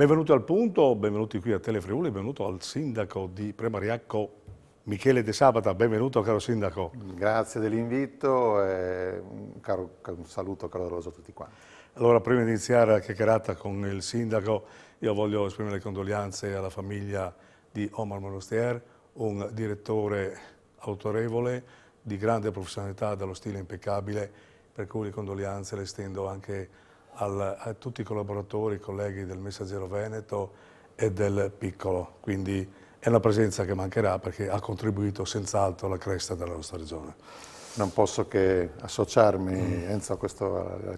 Benvenuti al punto, benvenuti qui a Telefriuli, benvenuto al sindaco di Premariacco, Michele De Sabata. Benvenuto, caro sindaco. Grazie dell'invito e un saluto caloroso a tutti quanti. Allora, prima di iniziare la chiacchierata con il sindaco, io voglio esprimere le condoglianze alla famiglia di Omar Monostier, un direttore autorevole, di grande professionalità, dallo stile impeccabile, per cui le condoglianze le estendo anche a tutti i collaboratori, colleghi del Messaggero Veneto e del Piccolo. Quindi è una presenza che mancherà perché ha contribuito senz'altro alla crescita della nostra regione. Non posso che associarmi, Enzo, a queste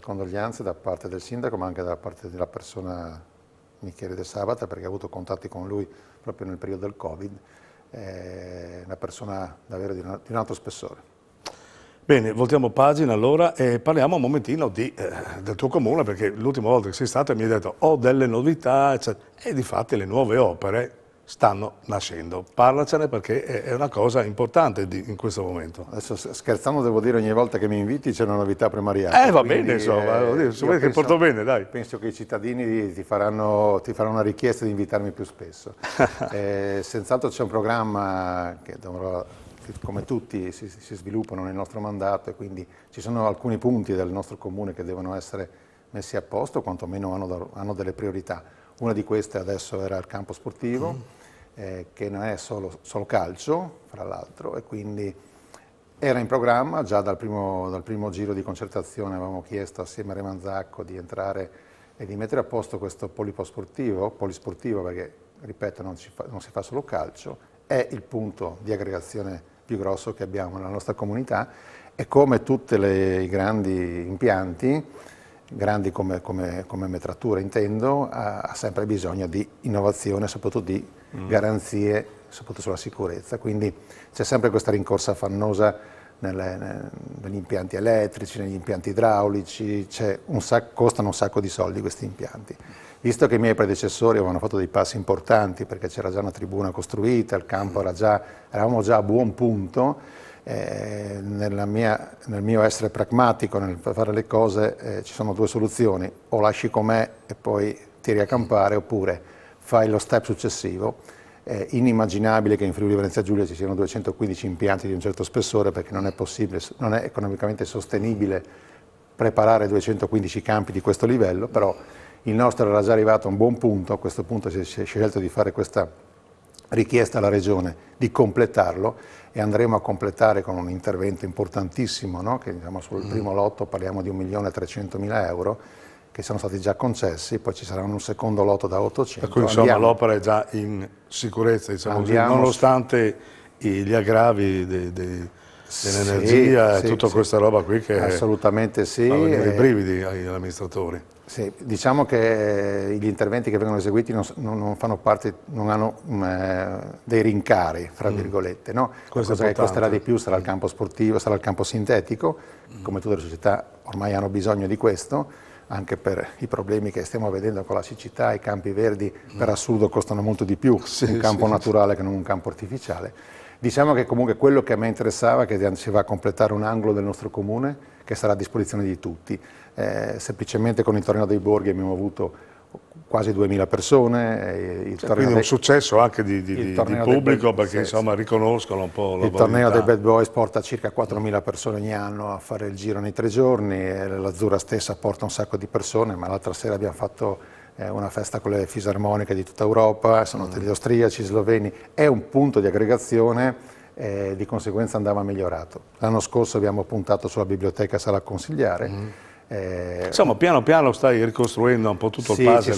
condoglianze da parte del sindaco, ma anche da parte della persona Michele De Sabata, perché ho avuto contatti con lui proprio nel periodo del Covid. È una persona davvero di un altro spessore. Bene, voltiamo pagina allora e parliamo un momentino del tuo comune, perché l'ultima volta che sei stato mi hai detto ho delle novità, eccetera, e difatti le nuove opere stanno nascendo. Parlacene perché è una cosa importante in questo momento. Adesso scherzando devo dire ogni volta che mi inviti c'è una novità Premariacco. Va bene, insomma, che porto bene, dai. Penso che i cittadini ti faranno una richiesta di invitarmi più spesso. Senz'altro c'è un programma che come tutti si sviluppano nel nostro mandato, e quindi ci sono alcuni punti del nostro comune che devono essere messi a posto, quantomeno hanno delle priorità. Una di queste adesso era il campo sportivo, che non è solo calcio, fra l'altro, e quindi era in programma già dal primo giro di concertazione. Avevamo chiesto assieme a Remanzacco di entrare e di mettere a posto questo polisportivo, perché, ripeto, non si fa solo calcio, è il punto di aggregazione più grosso che abbiamo nella nostra comunità, e come tutti i grandi impianti, grandi come metratura intendo, ha sempre bisogno di innovazione, soprattutto di garanzie, soprattutto sulla sicurezza. Quindi c'è sempre questa rincorsa affannosa negli impianti elettrici, negli impianti idraulici, costano un sacco di soldi questi impianti. Visto che i miei predecessori avevano fatto dei passi importanti, perché c'era già una tribuna costruita, il campo eravamo già a buon punto, nel mio essere pragmatico, nel fare le cose, ci sono due soluzioni: o lasci com'è e poi tiri a campare, oppure fai lo step successivo. È inimmaginabile che in Friuli Venezia Giulia ci siano 215 impianti di un certo spessore, perché non è possibile, non è economicamente sostenibile preparare 215 campi di questo livello, però il nostro era già arrivato a un buon punto. A questo punto si è scelto di fare questa richiesta alla Regione di completarlo, e andremo a completare con un intervento importantissimo, no? Che diciamo sul primo lotto parliamo di 1.300.000 euro che sono stati già concessi, poi ci sarà un secondo lotto da 800. Per cui insomma l'opera è già in sicurezza, diciamo così, nonostante gli aggravi dell'energia e tutta questa roba qui che assolutamente sì, fa venire i brividi agli amministratori. Sì, diciamo che gli interventi che vengono eseguiti non fanno parte, non hanno dei rincari, fra virgolette, no? La cosa che costerà di più sarà il campo sportivo, sarà il campo sintetico, come tutte le società ormai hanno bisogno di questo, anche per i problemi che stiamo vedendo con la siccità. I campi verdi per assurdo costano molto di più un campo naturale che non un campo artificiale. Diciamo che comunque quello che a me interessava è che si va a completare un angolo del nostro comune che sarà a disposizione di tutti. Semplicemente con il Torneo dei Borghi abbiamo avuto quasi 2.000 persone. Quindi un successo anche di pubblico, perché insomma riconoscono un po' la Il torneo dei Bad Boys porta circa 4.000 persone ogni anno a fare il giro nei 3 giorni, l'Azzurra stessa porta un sacco di persone, ma l'altra sera abbiamo fatto una festa con le fisarmoniche di tutta Europa, sono gli austriaci, sloveni. È un punto di aggregazione, di conseguenza andava migliorato. L'anno scorso abbiamo puntato sulla biblioteca sala consigliare. Insomma, piano piano stai ricostruendo un po' tutto il puzzle.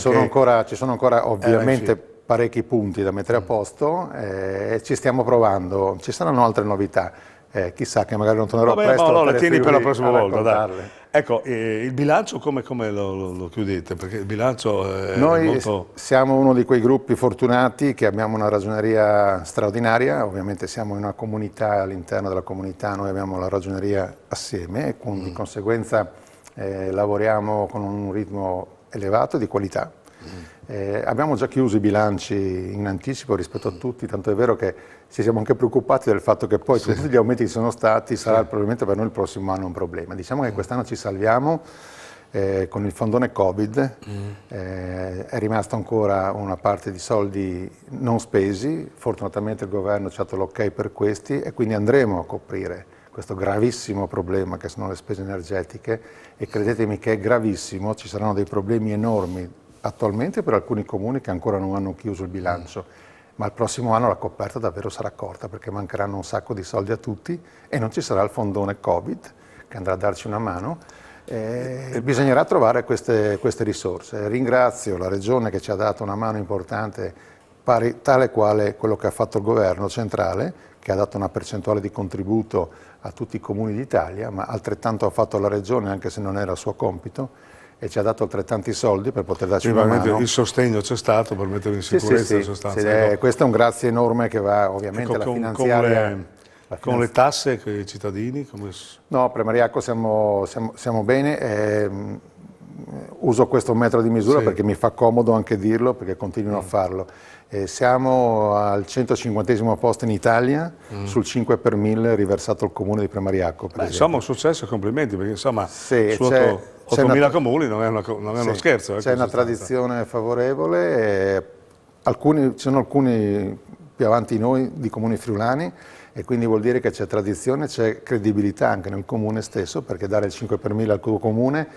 Ci sono ancora ovviamente parecchi punti da mettere a posto, e ci stiamo provando. Ci saranno altre novità, chissà che magari non tornerò presto. Ma allora le tieni per la prossima volta, dai. Ecco, il bilancio come lo chiudete? Perché il bilancio è Noi siamo uno di quei gruppi fortunati che abbiamo una ragioneria straordinaria. Ovviamente siamo in una comunità, all'interno della comunità noi abbiamo la ragioneria assieme, e di conseguenza lavoriamo con un ritmo elevato di qualità. Abbiamo già chiuso i bilanci in anticipo rispetto a tutti, tanto è vero che ci siamo anche preoccupati del fatto che poi tutti gli aumenti che sono stati sarà probabilmente per noi il prossimo anno un problema. Diciamo che quest'anno ci salviamo, con il fondone Covid è rimasta ancora una parte di soldi non spesi, fortunatamente il governo ci ha dato l'ok per questi e quindi andremo a coprire questo gravissimo problema che sono le spese energetiche e credetemi che è gravissimo, ci saranno dei problemi enormi attualmente per alcuni comuni che ancora non hanno chiuso il bilancio, ma il prossimo anno la coperta davvero sarà corta perché mancheranno un sacco di soldi a tutti e non ci sarà il fondone Covid che andrà a darci una mano. Bisognerà trovare queste risorse. Ringrazio la Regione che ci ha dato una mano importante, tale quale quello che ha fatto il governo centrale, che ha dato una percentuale di contributo a tutti i comuni d'Italia, ma altrettanto ha fatto la Regione, anche se non era il suo compito, e ci ha dato altrettanti soldi per poter darci una mano. Il sostegno c'è stato per mettere in sicurezza in sostanza. Sì, questo è un grazie enorme che va ovviamente alla finanziaria. Con le tasse che i cittadini? No, per Mariacco siamo bene, uso questo metro di misura perché mi fa comodo anche dirlo, perché continuino a farlo. Siamo al 150° posto in Italia sul 5 per 1000 riversato al comune di Premariacco. Insomma un successo, complimenti, perché insomma su 8.000 comuni non è uno scherzo. C'è una tradizione favorevole, ci sono alcuni più avanti di noi di comuni friulani, e quindi vuol dire che c'è tradizione, c'è credibilità anche nel comune stesso, perché dare il 5 per 1000 al tuo comune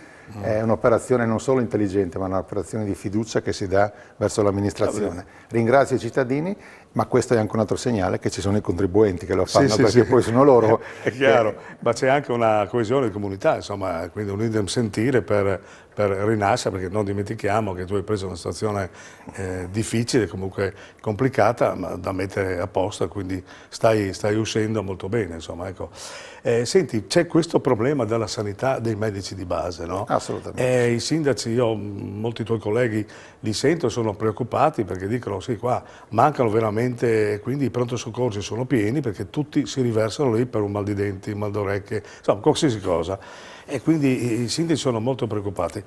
è un'operazione non solo intelligente, ma un'operazione di fiducia che si dà verso l'amministrazione. Ringrazio i cittadini, ma questo è anche un altro segnale che ci sono i contribuenti che lo fanno, perché poi sono loro. È chiaro, ma c'è anche una coesione di comunità, insomma, quindi un idem sentire per rinascere, perché non dimentichiamo che tu hai preso una situazione difficile, comunque complicata, ma da mettere a posto, quindi stai uscendo molto bene, insomma, ecco. Senti, c'è questo problema della sanità dei medici di base, no? Assolutamente. I sindaci, molti tuoi colleghi li sento, sono preoccupati perché dicono sì, qua mancano veramente, quindi i pronto soccorsi sono pieni perché tutti si riversano lì per un mal di denti, un mal d'orecchie, insomma qualsiasi cosa. E quindi i sindaci sono molto preoccupati.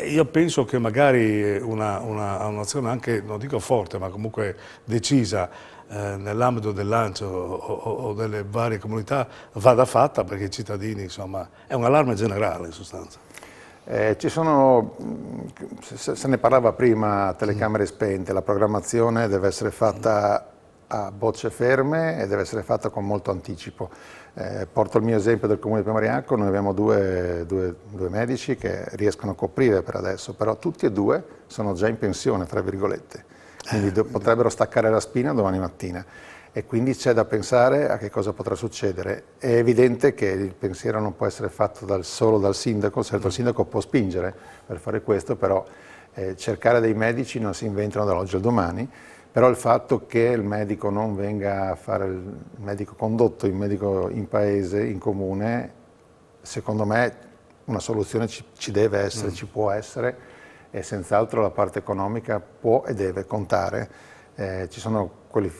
Io penso che magari un'azione anche, non dico forte, ma comunque decisa nell'ambito del Lancio o delle varie comunità vada fatta, perché i cittadini, insomma, è un allarme generale in sostanza. Se ne parlava prima a telecamere spente, la programmazione deve essere fatta a bocce ferme e deve essere fatta con molto anticipo. Porto il mio esempio del comune di Premariacco, noi abbiamo due medici che riescono a coprire per adesso, però tutti e due sono già in pensione, tra virgolette, quindi potrebbero staccare la spina domani mattina. E quindi c'è da pensare a che cosa potrà succedere. È evidente che il pensiero non può essere fatto solo dal sindaco, certo il sindaco può spingere per fare questo, però cercare dei medici non si inventano dall'oggi al domani, però il fatto che il medico non venga a fare il medico condotto, il medico in paese, in comune, secondo me una soluzione ci deve essere, ci può essere, e senz'altro la parte economica può e deve contare. Ci sono quelle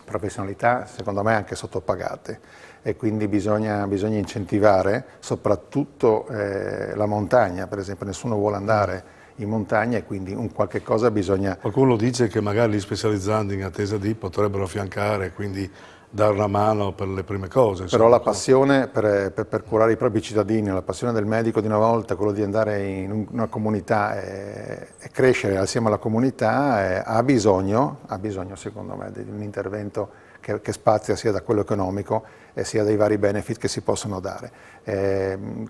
professionalità, secondo me, anche sottopagate, e quindi bisogna incentivare soprattutto la montagna. Per esempio nessuno vuole andare in montagna e quindi un qualche cosa bisogna... Qualcuno dice che magari gli specializzandi in attesa di potrebbero affiancare, quindi dare una mano per le prime cose. Però insomma, la passione per curare i propri cittadini, la passione del medico di una volta, quello di andare in una comunità e crescere assieme alla comunità, ha bisogno secondo me di un intervento che spazia sia da quello economico e sia dai vari benefit che si possono dare.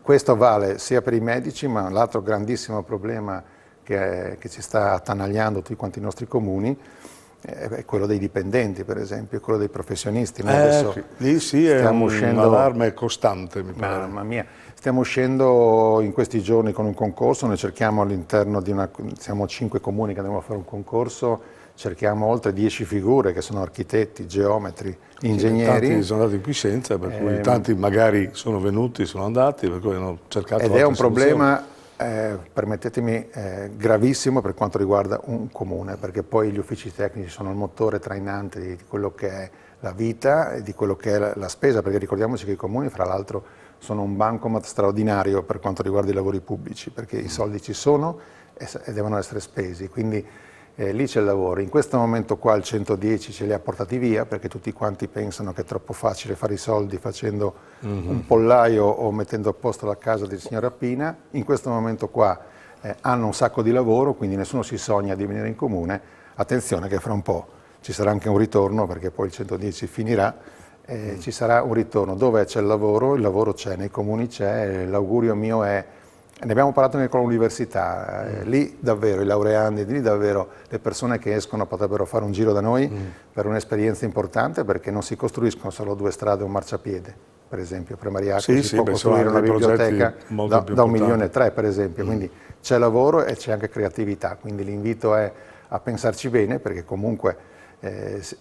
Questo vale sia per i medici, ma l'altro grandissimo problema che ci sta attanagliando tutti quanti i nostri comuni è quello dei dipendenti, per esempio, quello dei professionisti. Lì sì, è un allarme costante, mi pare. Mamma mia, stiamo uscendo in questi giorni con un concorso, noi cerchiamo all'interno siamo 5 comuni che andiamo a fare un concorso, cerchiamo oltre 10 figure che sono architetti, geometri, ingegneri. Tanti sono andati in quiescenza, per cui tanti magari sono venuti, sono andati, per cui hanno cercato ed è un problema, permettetemi, gravissimo per quanto riguarda un comune, perché poi gli uffici tecnici sono il motore trainante di quello che è la vita e di quello che è la spesa, perché ricordiamoci che i comuni, fra l'altro, sono un bancomat straordinario per quanto riguarda i lavori pubblici, perché i soldi ci sono e devono essere spesi, quindi lì c'è il lavoro. In questo momento qua il 110 ce li ha portati via perché tutti quanti pensano che è troppo facile fare i soldi facendo un pollaio o mettendo a posto la casa del signor Appina. In questo momento qua hanno un sacco di lavoro, quindi nessuno si sogna di venire in comune. Attenzione che fra un po' ci sarà anche un ritorno perché poi il 110 finirà. Ci sarà un ritorno dove c'è il lavoro c'è, nei comuni c'è, l'augurio mio è, ne abbiamo parlato anche con l'università, lì davvero i laureandi, lì davvero le persone che escono potrebbero fare un giro da noi per un'esperienza importante perché non si costruiscono solo 2 strade e un marciapiede, per esempio a Premariaco si può costruire una biblioteca da 1,3 milioni per esempio, quindi c'è lavoro e c'è anche creatività, quindi l'invito è a pensarci bene perché comunque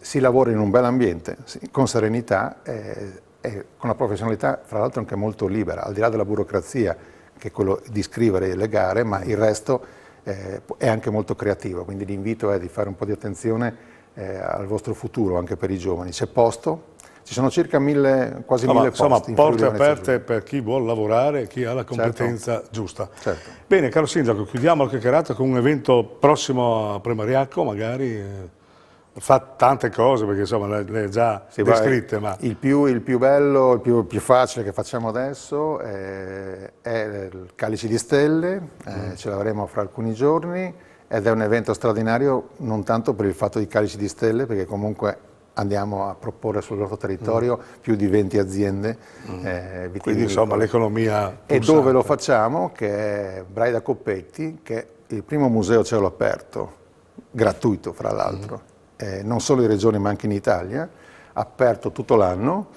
si lavora in un bel ambiente, con serenità e con una professionalità fra l'altro anche molto libera, al di là della burocrazia che è quello di scrivere le gare, ma il resto è anche molto creativo, quindi l'invito è di fare un po' di attenzione al vostro futuro anche per i giovani. C'è posto, ci sono circa quasi 1000 posti. Insomma, porte aperte per chi vuole lavorare, chi ha la competenza giusta. Certo. Bene, caro Sindaco, chiudiamo la chiacchierata con un evento prossimo a Premariaco, magari fa tante cose perché insomma le ha già descritte. Ma il più bello, il più facile che facciamo adesso è il Calici di Stelle, ce l'avremo fra alcuni giorni ed è un evento straordinario non tanto per il fatto di Calici di Stelle perché comunque andiamo a proporre sul nostro territorio più di 20 aziende quindi insomma l'economia e dove lo facciamo, che è Braida Coppetti, che è il primo museo a cielo aperto, gratuito fra l'altro, non solo in regione ma anche in Italia, aperto tutto l'anno,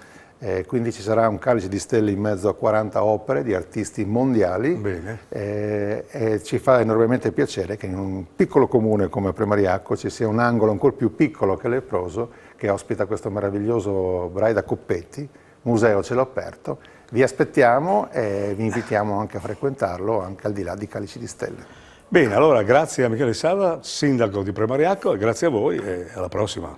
quindi ci sarà un Calice di Stelle in mezzo a 40 opere di artisti mondiali e ci fa enormemente piacere che in un piccolo comune come Premariaco ci sia un angolo ancora più piccolo che Leproso che ospita questo meraviglioso Braida Coppetti, museo a cielo aperto. Vi aspettiamo e vi invitiamo anche a frequentarlo anche al di là di Calici di Stelle. Bene, allora grazie a Michele Sala, sindaco di Premariaco, e grazie a voi e alla prossima.